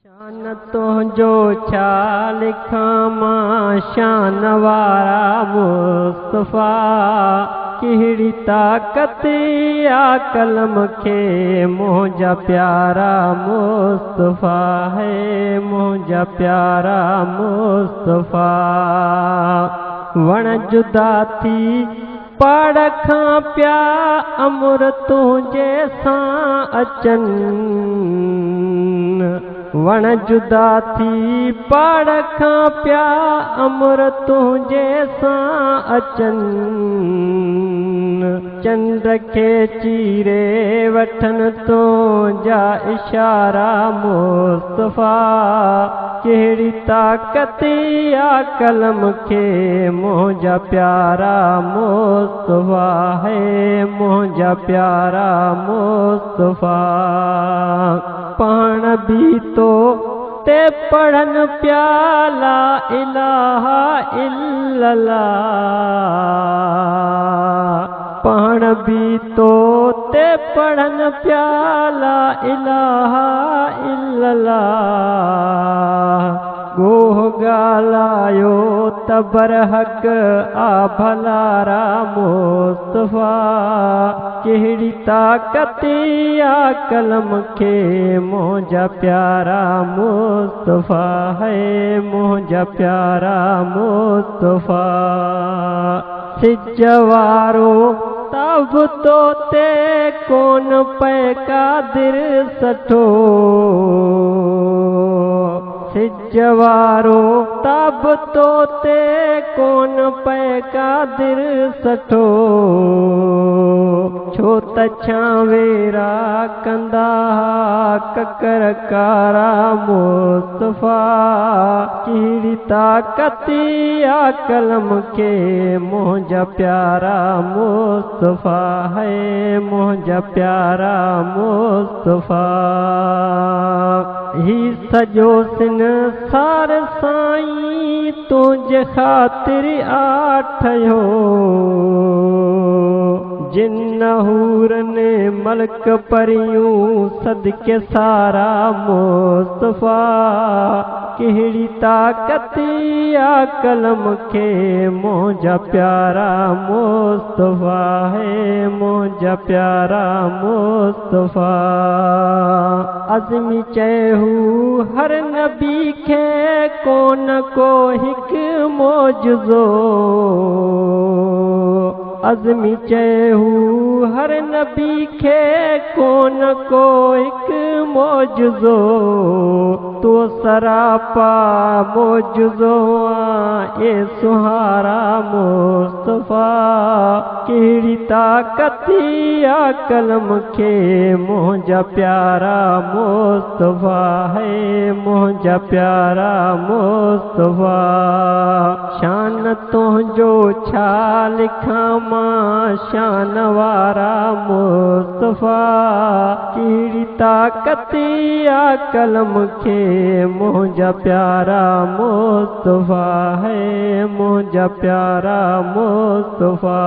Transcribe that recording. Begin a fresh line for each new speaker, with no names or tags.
शान तुंहिंजो छा लिखां मां शान वारा मुस्तफ़ा कहिड़ी ताक़त आ कलम खे मुंहिंजा प्यारा मुस्तफ़ा है मुंहिंजा प्यारा मुस्तफ़ा वण जुदा थी पाड़ खां पिया अमुर तुंहिंजे सां अचनि वण जुदा थी पाड़ खां पिया अमुर तुंहिंजे सां अचनि चंड खे चीरे वठनि तुंहिंजा इशारा मुस्तफ़ा कहिड़ी ताक़त आ कलम खे मुंहिंजा प्यारा मुस्तफ़ा है मुंहिंजा प्यारा मुस्तफ़ा पाण बि तो ते पढ़नि पिया ला इलाहा इल्लल्लाह पाण बि तो ते पढ़नि पिया ला इलाहा इल्लल्लाह गोह ॻाल्हायो त बरहक आ भलारा मुस्तफ़ा कहिड़ी ताक़त आ कलम खे मुंहिंजा प्यारा मुस्तफ़ा है मुंहिंजा प्यारा मुस्तफ़ा सिज वारो तब तो ते कोन पै कादिर सठो सिज वारो तब तो ते कोन पै कादिर सठो छो त छावेरा कंदा ककर कारा मुस्तफ़ा कहिड़ी ताक़त आ कलम खे मुंहिंजा प्यारा मुस्तफ़ा है मुंहिंजा प्यारा मुस्तफ़ा ही सॼो संसार साईं तुंहिंजे ख़ातिर आ ठहियो जिन हूरनि मलक परियूं सदके सारा मुस्तफ़ा कहिड़ी ताक़त आ कलम खे मुंहिंजा प्यारा मुस्तफ़ा है मुंहिंजा प्यारा मुस्तफ़ा अज़मी चयहू हर नबी खे कोन को हिकु मौजज़ो अज़मी चयहू हर नबी खे कोन को हिकु मौजज़ो तो सरापा मौजज़ो ए सुहारा मुस्तफ़ा कहिड़ी ताक़त आ कलम खे मुंहिंजा प्यारा मुस्तफ़ा है मुंहिंजा प्यारा मुस्तफ़ा शान तुंहिंजो छा लिखां मां शान वारा मुस्तफ़ा कहिड़ी ताक़त आ कलम खे मुंहिंजा प्यारा मुस्तफ़ा है मुंहिंजा प्यारा मुस्तफ़ा।